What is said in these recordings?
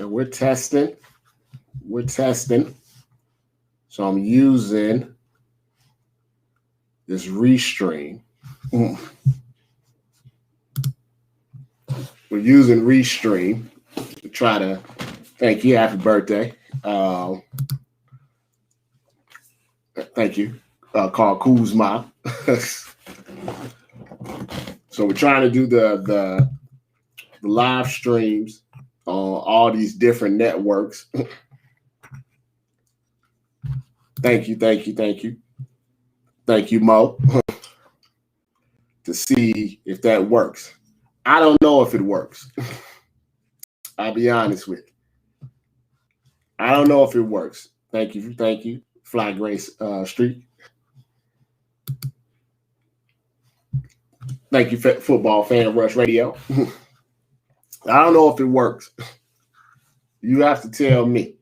And we're testing. We're testing. So I'm using this Restream. We're using Restream to try to thank you. Happy birthday. Thank you. Called Kuzma. So we're trying to do the live streams on all these different networks. Thank you, Mo, to see if that works. I don't know if it works. I'll be honest with you. I don't know if it works. Thank you, Fly Grace Street. Thank you, Football Fan Rush Radio. I don't know if it works. You have to tell me.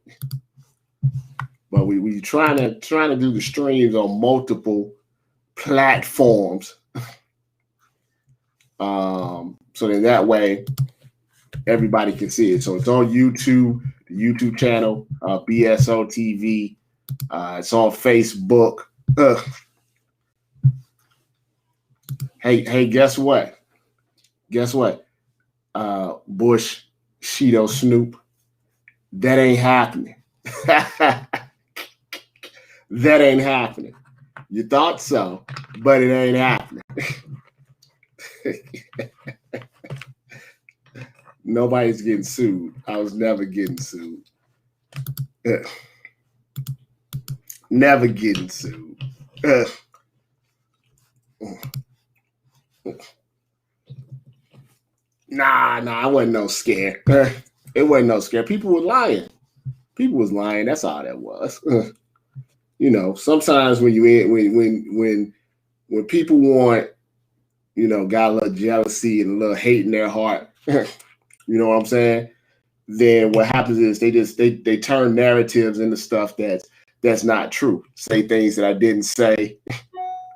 But we trying to do the streams on multiple platforms. So then that way everybody can see it. So it's on YouTube, the YouTube channel, BSO TV. It's on Facebook. Hey, guess what? Bush, Cheeto, Snoop. That ain't happening. That ain't happening. You thought so, but it ain't happening. Nobody's getting sued. I was never getting sued. Never getting sued. Nah, I wasn't no scare. It wasn't no scare. People was lying. That's all that was. You know, sometimes when people want, you know, got a little jealousy and a little hate in their heart, you know what I'm saying? Then what happens is they turn narratives into stuff that's not true. Say things that I didn't say,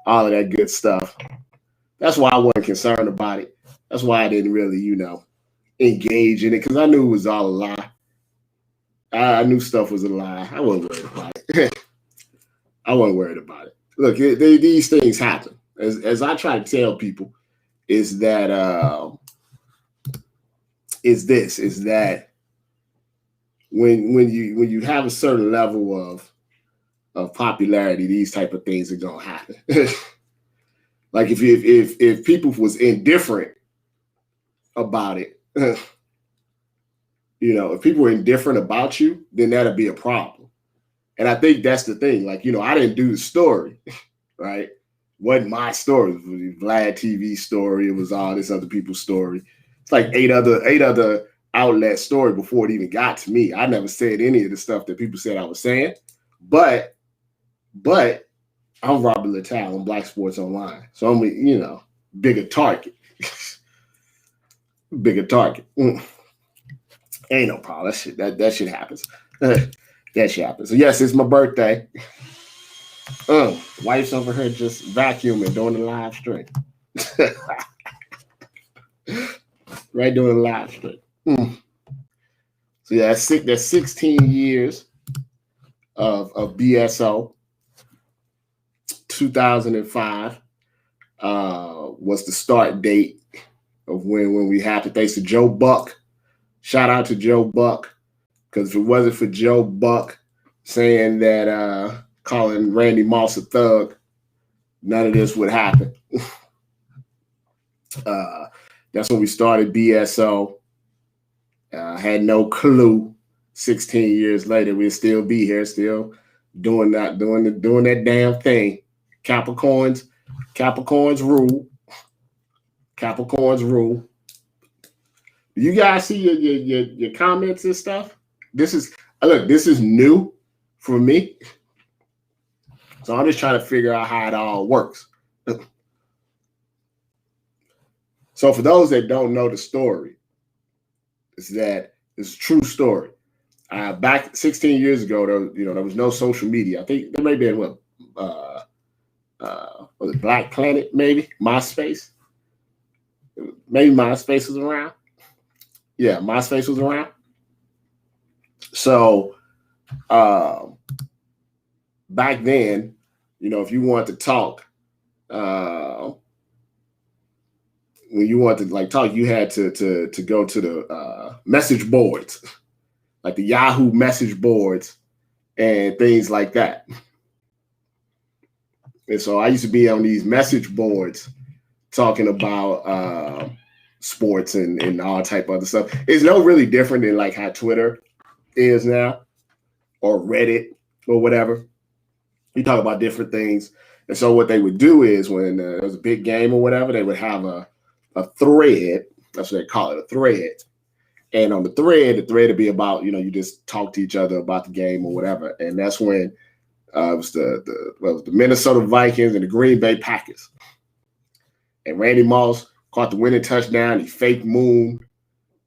all of that good stuff. That's why I wasn't concerned about it. That's why I didn't really, you know, engage in it, because I knew it was all a lie. I knew stuff was a lie. I wasn't worried about it. I wasn't worried about it. Look, these things happen. As I try to tell people, is that when you have a certain level of popularity, these type of things are gonna happen. Like if people was indifferent about it, you know, if people were indifferent about you, then that'd be a problem. And I think that's the thing. Like, you know, I didn't do the story, right? Wasn't my story. It was Vlad TV's story. It was all this other people's story. It's like eight other outlet story before it even got to me. I never said any of the stuff that people said I was saying, but I'm Robert Littal on Black Sports Online, so I'm, you know, bigger target. Bigger target. Ain't no problem. That shit happens. That shit happens. So yes, it's my birthday. Wife's over here just vacuuming during the live stream. Right during the live stream. So yeah, that's 16 years of BSO. 2005 was the start date of when we happened. Thanks to Joe Buck. Shout out to Joe Buck, because if it wasn't for Joe Buck saying that calling Randy Moss a thug, none of this would happen. That's when we started BSO. Had no clue. 16 years later, we'd still be here, still doing that damn thing. Capricorns rule. Capricorns rule. You guys see your comments and stuff? This is new for me. So I'm just trying to figure out how it all works. So for those that don't know the story, it's a true story. Back 16 years ago, there was no social media. I think there may have been was it Black Planet, maybe MySpace? Maybe MySpace was around. Yeah, MySpace was around. So back then, if you wanted to talk, when you wanted to like talk, you had to go to the message boards, like the Yahoo message boards and things like that. And so I used to be on these message boards talking about sports and all type of other stuff. It's no really different than like how Twitter is now or Reddit or whatever. You talk about different things. And so what they would do is when there was a big game or whatever, they would have a thread. That's what they call it, a thread. And on the thread would be about, you just talk to each other about the game or whatever. And that's when it was the Minnesota Vikings and the Green Bay Packers. And Randy Moss caught the winning touchdown. He fake mooned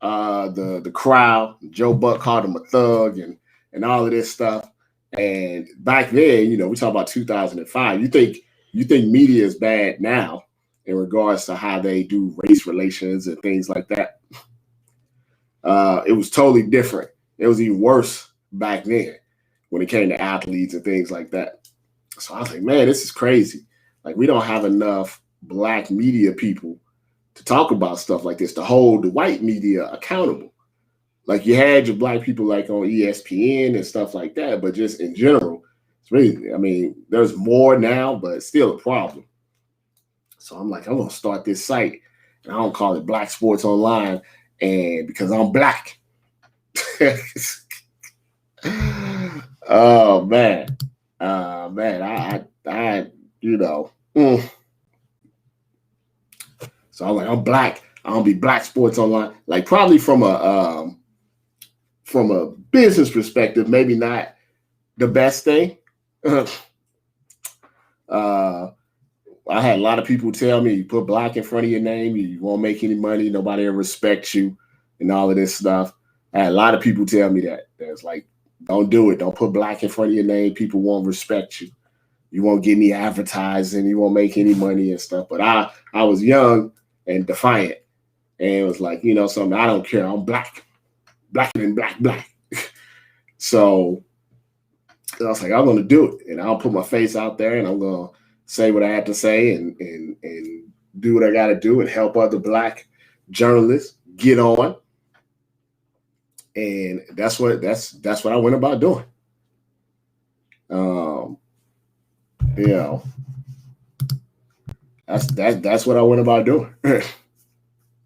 the crowd. Joe Buck called him a thug and all of this stuff. And back then, we talk about 2005. You think media is bad now in regards to how they do race relations and things like that? It was totally different. It was even worse back then when it came to athletes and things like that. So I was like, man, this is crazy. Like, we don't have enough Black media people to talk about stuff like this, to hold the white media accountable. Like, you had your Black people like on ESPN and stuff like that, but just in general, it's really, there's more now, but it's still a problem. So I'm like, I'm going to start this site, and I don't call it Black Sports Online, and because I'm Black. Oh, man. So I'm like, I'm Black. I don't be Black Sports Online. Like, probably from a business perspective, maybe not the best thing. I had a lot of people tell me, you put Black in front of your name, you won't make any money, nobody will respect you, and all of this stuff. I had a lot of people tell me that. That's like, don't do it. Don't put Black in front of your name. People won't respect you. You won't get any advertising. You won't make any money and stuff. But I was young and defiant. And it was like, something, I don't care. I'm Black. Blacker than Black. So I was like, I'm going to do it. And I'll put my face out there, and I'm going to say what I have to say and do what I got to do and help other Black journalists get on. And that's what I went about doing. That's what I went about doing.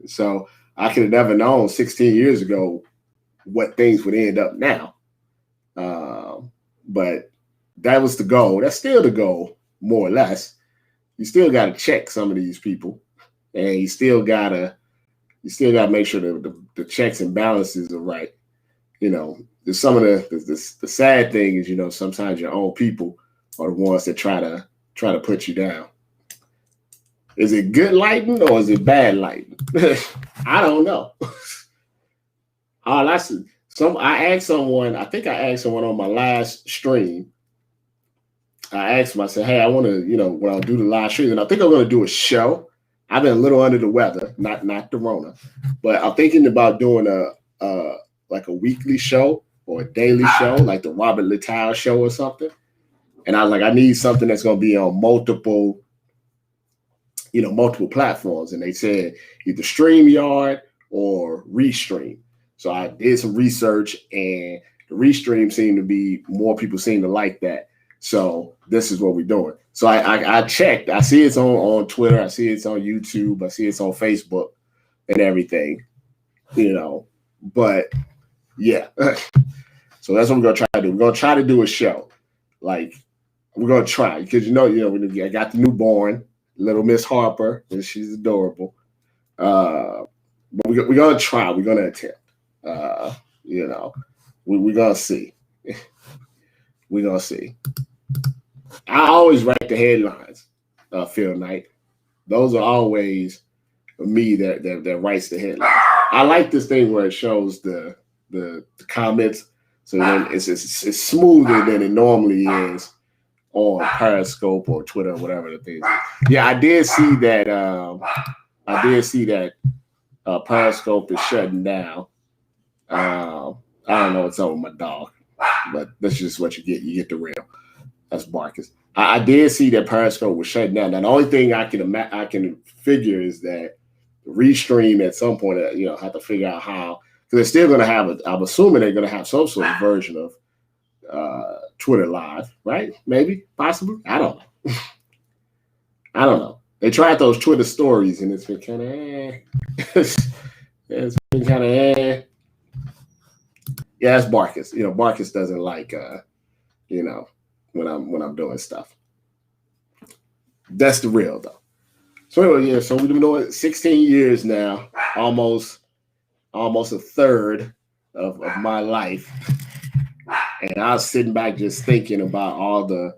So I could have never known 16 years ago what things would end up now. But that was the goal. That's still the goal, more or less. You still got to check some of these people, and you still got to make sure that the checks and balances are right. There's some of the sad thing is, sometimes your own people are the ones that try to put you down. Is it good lighting or is it bad lighting? I don't know. I asked someone, I think I asked someone on my last stream. I asked him, I said, hey, I want to, when I do the live stream, and I think I'm going to do a show. I've been a little under the weather, not the Rona, but I'm thinking about doing like a weekly show or a daily show, like the Robert Littal show or something. And I was like, I need something that's going to be on multiple platforms. And they said either StreamYard or Restream. So I did some research, and the Restream seemed to be, more people seem to like that. So this is what we're doing. So I checked. I see it's on Twitter. I see it's on YouTube. I see it's on Facebook and everything, But yeah. So that's what we're going to try to do. We're going to try to do a show. Like, we're going to try. Because, I got the newborn, little Miss Harper, and she's adorable. But we're going to try. We're going to attempt. We're going to see. We're going to see. I always write the headlines, Phil Knight. Those are always me that writes the headline. I like this thing where it shows the comments, so then it's smoother than it normally is on Periscope or Twitter or whatever the thing is. Yeah, I did see that. Periscope is shutting down. I don't know what's up with my dog, but that's just what you get. You get the real. That's Marcus. I did see that Periscope was shut down. Now, the only thing I can figure is that restream at some point. Have to figure out how, because they're still going to have. I'm assuming they're going to have some sort of version of Twitter Live, right? Maybe, possibly. I don't know. I don't know. They tried those Twitter stories, and it's been kind of it's been kind of Yeah, that's Marcus. Marcus doesn't like when I'm doing stuff. That's the real though. So anyway, yeah. So we've been doing it 16 years now, almost a third of my life, and I was sitting back just thinking about all the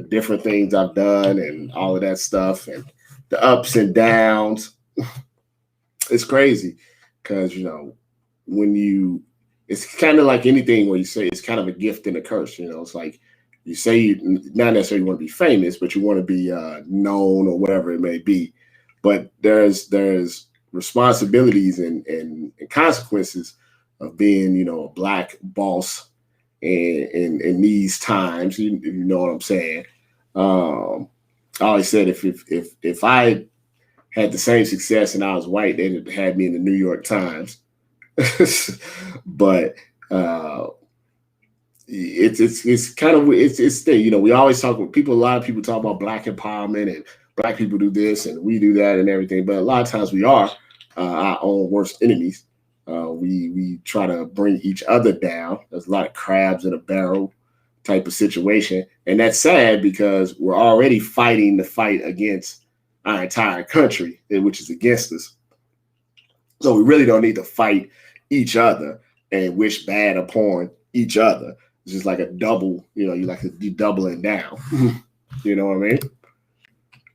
different things I've done and all of that stuff and the ups and downs. It's crazy because it's kind of like anything where you say it's kind of a gift and a curse. It's like you say you not necessarily want to be famous, but you want to be known or whatever it may be. But there's responsibilities and consequences of being a black boss in these times. You know what I'm saying? I always said if I had the same success and I was white, they'd have had me in the New York Times. But it's kind of it's thing. We always talk with people. A lot of people talk about black empowerment and black people do this and we do that and everything. But a lot of times we are our own worst enemies. We try to bring each other down. There's a lot of crabs in a barrel type of situation, and that's sad because we're already fighting the fight against our entire country, which is against us. So we really don't need to fight each other and wish bad upon each other. It's just like a double, you like to be doubling down. You know what I mean?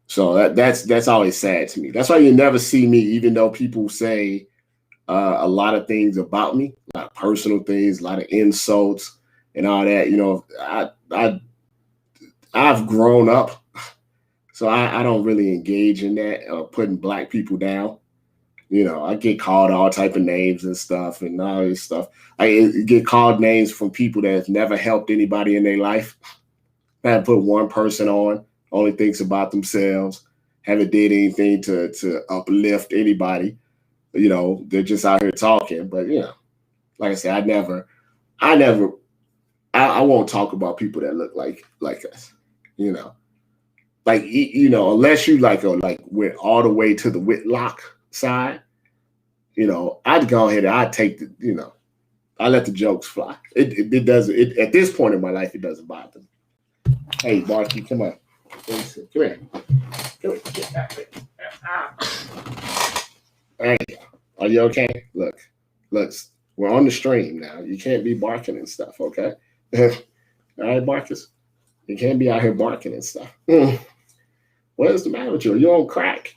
So that's always sad to me. That's why you never see me, even though people say a lot of things about me, a lot of personal things, a lot of insults and all that. I've grown up, so I don't really engage in that, putting black people down. I get called all type of names and stuff and all this stuff. I get called names from people that have never helped anybody in their life. I haven't put one person on, only thinks about themselves, haven't did anything to uplift anybody. They're just out here talking. But, like I said, I won't talk about people that look like us, unless you went all the way to the Whitlock side, I'd go ahead and I'd take I let the jokes fly. It doesn't, at this point in my life, it doesn't bother me. Hey, Barky, come on. Come here. Get back here. Hey, are you okay? Look, we're on the stream now. You can't be barking and stuff, okay? All right, Marcus? You can't be out here barking and stuff. What is the matter with you? Are you on crack?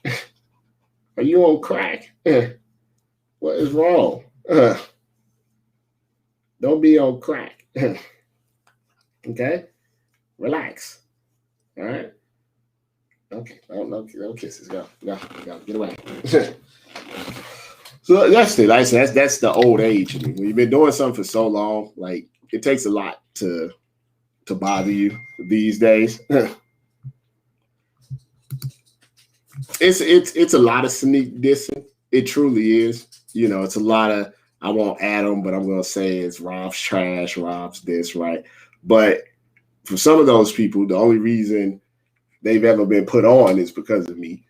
Are you on crack? What is wrong? Don't be on crack. Okay? Relax. All right? Okay. No kisses. Go. Get away. So that's it. Like I said, that's the old age. When you've been doing something for so long, like it takes a lot to bother you these days. It's a lot of sneak dissing. It truly is. It's a lot of, I won't add them, but I'm going to say it's Rob's trash, Rob's this, right? But for some of those people, the only reason they've ever been put on is because of me.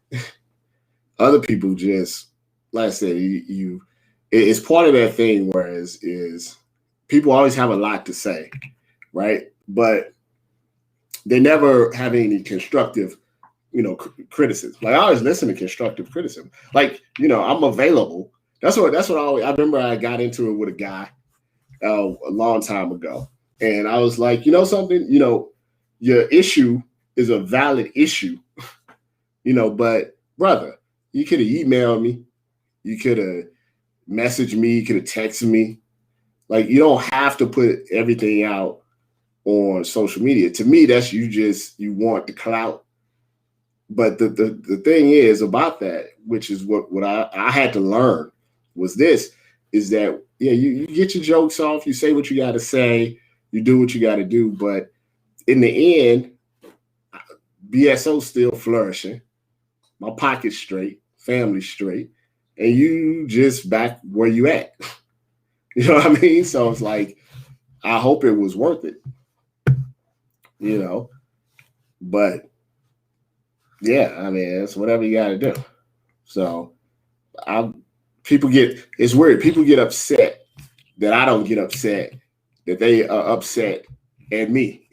Other people just, like I said, it's part of that thing where is people always have a lot to say, right? But they never have any constructive criticism. Like I always listen to constructive criticism. Like, I'm available. That's what I remember I got into it with a guy a long time ago. And I was like, something, your issue is a valid issue, but brother, you could have emailed me. You could have messaged me. You could have texted me. Like, you don't have to put everything out on social media. To me, that's you want the clout. But the thing is about that, which is what I had to learn, is that yeah, you get your jokes off, you say what you got to say, you do what you got to do, but in the end, BSO still flourishing, my pocket's straight, family straight, and you just back where you at. You know what I mean? So it's like, I hope it was worth it, you know. But yeah, I mean, it's whatever you got to do. So I, people get, it's weird. People get upset that I don't get upset, that they are upset at me.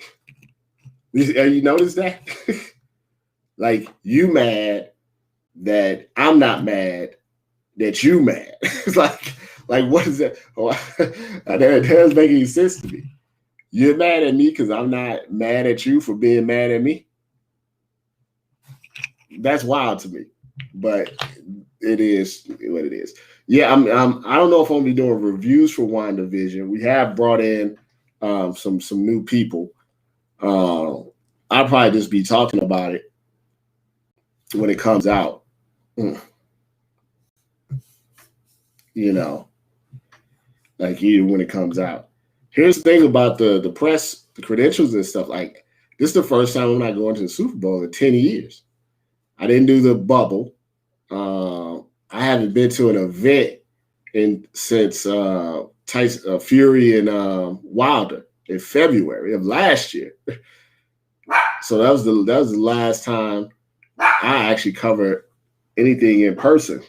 You notice that? Like, you mad that I'm not mad that you mad. It's like what is that? Oh, that doesn't make any sense to me. You're mad at me because I'm not mad at you for being mad at me. That's wild to me, but it is what it is. Yeah, I don't know if I'm gonna be doing reviews for WandaVision. We have brought in some new people. I'll probably just be talking about it when it comes out. You know, like you when it comes out. Here's the thing about the press, the credentials and stuff. Like, this is the first time I'm not going to the Super Bowl in 10 years. I didn't do the bubble. I haven't been to an event since Tyson Fury and Wilder in February of last year. So that was the last time I actually covered anything in person.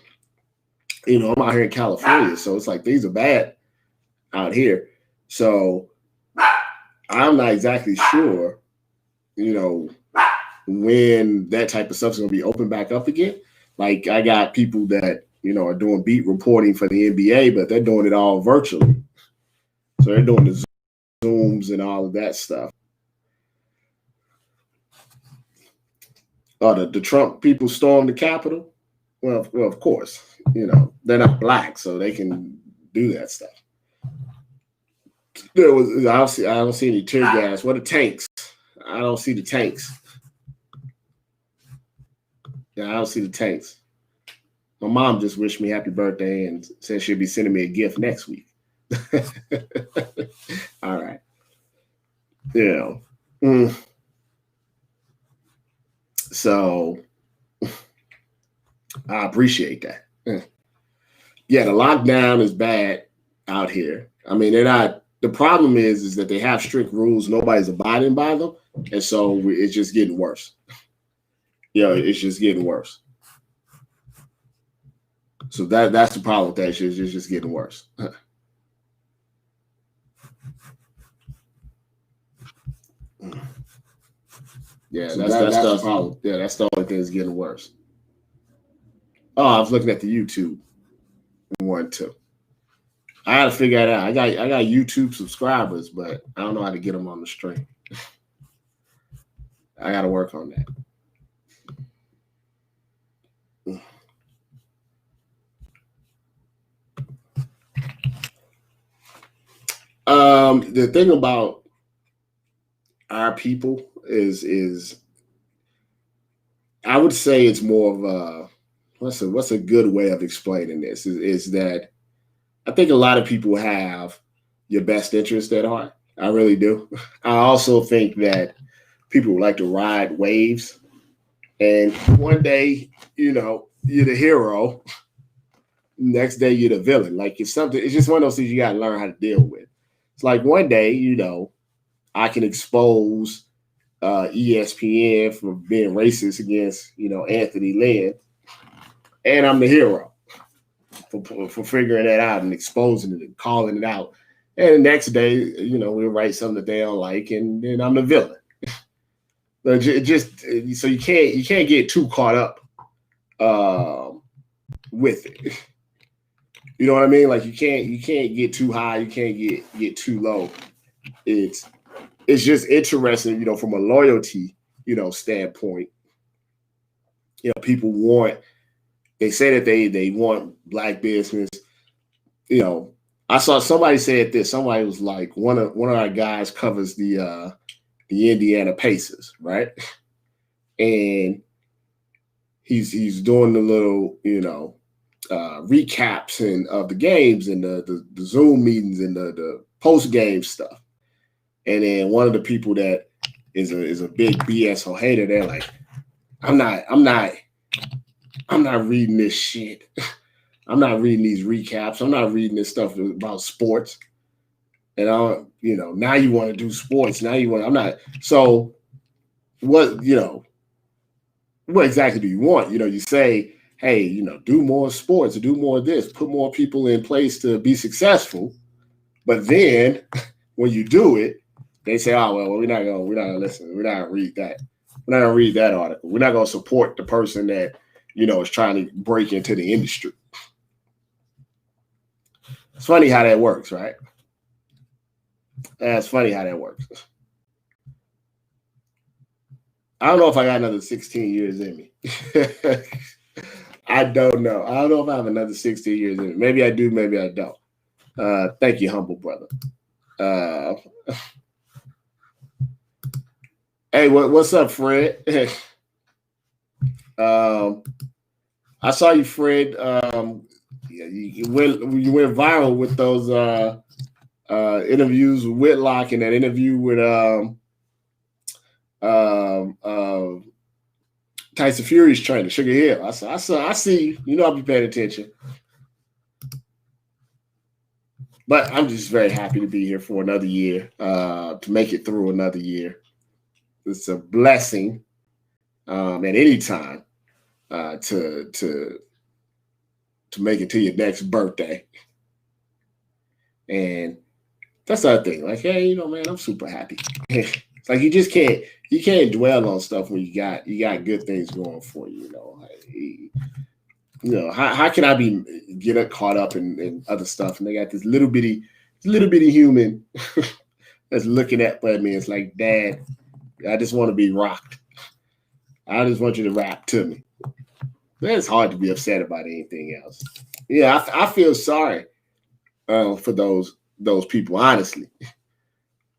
You know, I'm out here in California, so it's like things are bad out here. So I'm not exactly sure, you know, when that type of stuff is going to be open back up again. Like, I got people that, you know, are doing beat reporting for the NBA, but they're doing it all virtually. So they're doing the Zooms and all of that stuff. The Trump people stormed the Capitol. Well, of course, you know, they're not black, so they can do that stuff. I don't see any tear gas. What are tanks? I don't see the tanks. Yeah, I don't see the tanks. My mom just wished me happy birthday and said she'll be sending me a gift next week. All right. You know. So I appreciate that. Yeah, the lockdown is bad out here. I mean, they're not. The problem is that they have strict rules. Nobody's abiding by them, and so it's just getting worse. You know, it's just getting worse. So that's the problem with that. It's just getting worse. Yeah, so that's the problem. Yeah, that's the only thing that's getting worse. Oh, I was looking at the YouTube one too. I got to figure that out. I got YouTube subscribers, but I don't know how to get them on the stream. I got to work on that. The thing about our people is I would say it's more of a what's a good way of explaining this is that I think a lot of people have your best interest at heart. I really do. I also think that people like to ride waves, and one day, you know, you're the hero. Next day, you're the villain. Like, it's just one of those things you got to learn how to deal with. It's like one day, you know, I can expose ESPN for being racist against, you know, Anthony Lynn, and I'm the hero for figuring that out and exposing it and calling it out. And the next day, you know, we'll write something that they don't like, and then I'm the villain. Just so you can't get too caught up with it. You know what I mean? Like, you can't get too high, you can't get too low. It's just interesting, you know, from a loyalty, you know, standpoint. You know, people they say that they want black business. You know, I saw somebody said this. Somebody was like, one of our guys covers the Indiana Pacers, right? And he's doing the little, you know, recaps and of the games and the Zoom meetings and the post game stuff. And then one of the people that is a big BSO hater, they're like, I'm not reading this shit. I'm not reading these recaps. I'm not reading this stuff about sports. And now you want to do sports. Now you want. I'm not. So what what exactly do you want? You say, hey, do more sports, do more of this, put more people in place to be successful. But then when you do it, they say, oh well, we're not gonna listen. We're not gonna read that. We're not gonna read that article. We're not gonna support the person that is trying to break into the industry. It's funny how that works, right? It's funny how that works. I don't know if I got another 16 years in me. I don't know. I don't know if I have another 16 years in me. Maybe I do, maybe I don't. Thank you, humble brother. Hey, what's up, Fred? I saw you, Fred. You went viral with those interviews with Whitlock and that interview with Tyson Fury's trainer, Sugar Hill. I see you. I'll be paying attention. But I'm just very happy to be here for another year, to make it through another year. It's a blessing at any time to make it to your next birthday. And that's the other thing. Like, hey, man, I'm super happy. It's like you can't dwell on stuff when you got good things going for you. How can I get caught up in other stuff? And they got this little bitty human that's looking at me. It's like, Dad, I just want to be rocked. I just want you to rap to me. Man, it's hard to be upset about anything else. Yeah, I feel sorry for those people. Honestly,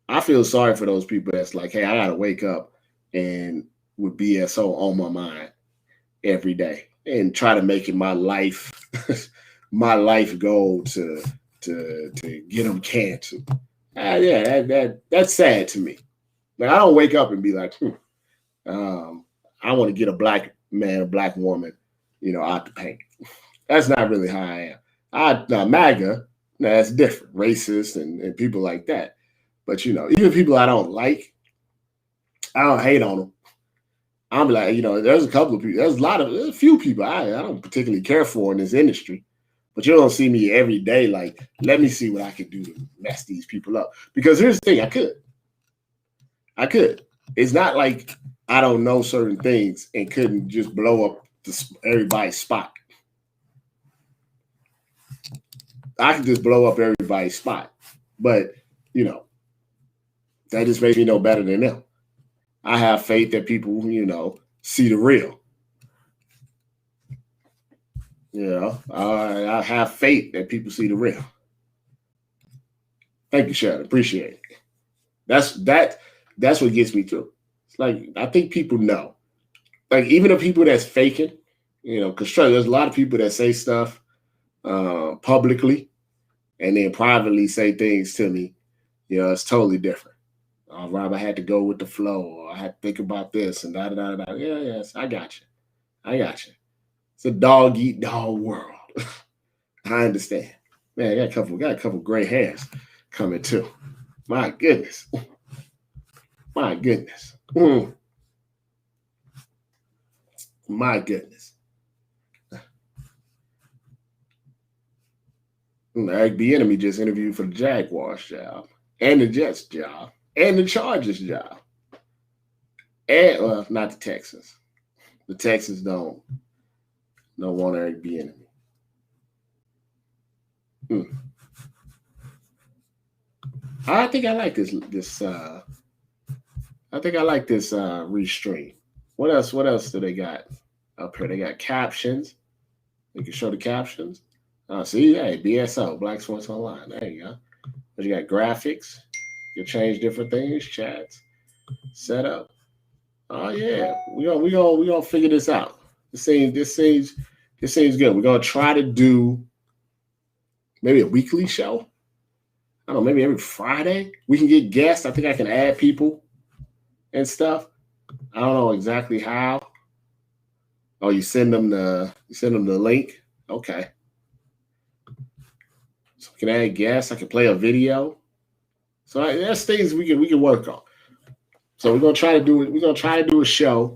I feel sorry for those people that's like, hey, I gotta wake up and with BSO on my mind every day and try to make it my life goal to get them canceled. That's sad to me. Like, I don't wake up and be like, I want to get a black man, a black woman, out the paint. That's not really how I am. MAGA, that's different, racist and people like that. But even people I don't like, I don't hate on them. I'm like, there's a couple of people, there's a few people I don't particularly care for in this industry. But you don't see me every day like, let me see what I can do to mess these people up. Because here's the thing, I could. It's not like I don't know certain things and couldn't just blow up everybody's spot. I could just blow up everybody's spot. But, that just makes me know better than them. I have faith that people, see the real. I have faith that people see the real. Thank you, Sharon. Appreciate it. That's what gets me through. It's like, I think people know. Like, even the people that's faking, because there's a lot of people that say stuff publicly and then privately say things to me. It's totally different. Rob, I had to go with the flow, or I had to think about this and da da da da. Yeah, yes, I got you. It's a dog eat dog world. I understand. Man, I got a couple gray hairs coming too. My goodness. My goodness. My goodness. Eric Bieniemy just interviewed for the Jaguars job and the Jets job and the Chargers job. And well, not the Texans. The Texans don't want Eric Bieniemy. I think I like this. I think I like this restream. What else do they got up here? They got captions. You can show the captions. See, hey, BSO, Black Sports Online. There you go. But you got graphics. You can change different things, chats, setup. Oh yeah, we gonna figure this out. This seems This seems good. We're gonna try to do maybe a weekly show. I don't know, maybe every Friday we can get guests. I think I can add people and stuff. I don't know exactly how. Oh, you send them the link. Okay. So I can add guests. I can play a video. So that's things we can work on. So we're gonna try to do it. We're gonna try to do a show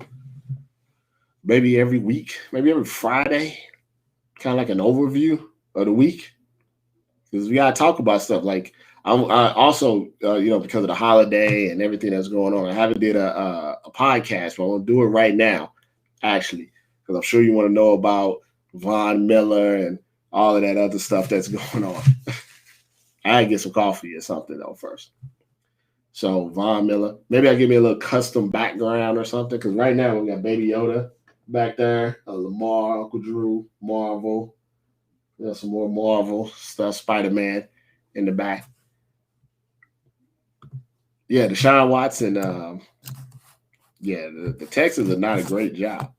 maybe every week, maybe every Friday, kind of like an overview of the week, because we gotta talk about stuff. Like I also, because of the holiday and everything that's going on, I haven't did a podcast, but I'm gonna do it right now, actually, because I'm sure you want to know about Von Miller and all of that other stuff that's going on. I gotta get some coffee or something though first. So Von Miller, maybe I give me a little custom background or something, because right now we got Baby Yoda back there, Lamar, Uncle Drew, Marvel. There's some more Marvel stuff, Spider Man in the back. Yeah, Deshaun Watson. The Texans are not a great job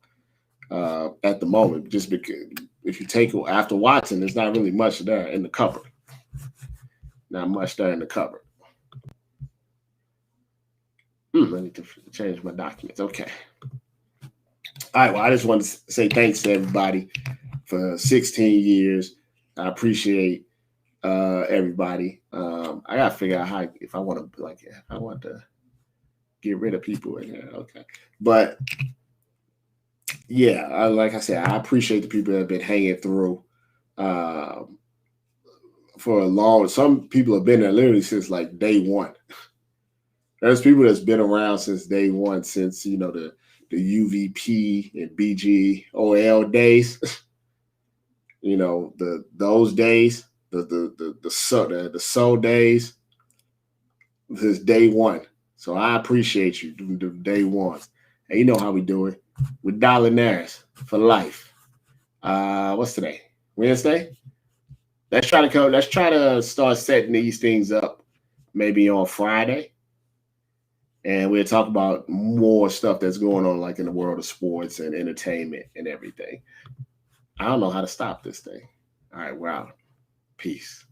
at the moment. Just because if you take after Watson, there's not really much there in the cupboard. Not much there in the cupboard. I need to change my documents. Okay. All right. Well, I just want to say thanks to everybody for 16 years. I appreciate everybody. I gotta figure out how if I want to get rid of people in here. Okay, but yeah, like I said, I appreciate the people that have been hanging through for a long. Some people have been there literally since like day one. There's people that's been around since day one, since the UVP and BGOL days. Those days, the soul days, this day one. So I appreciate you the day ones. And you know how we do it. We're dollars for life. What's today? Wednesday? Let's try to start setting these things up maybe on Friday. And we'll talk about more stuff that's going on like in the world of sports and entertainment and everything. I don't know how to stop this thing. All right, we're out. Peace.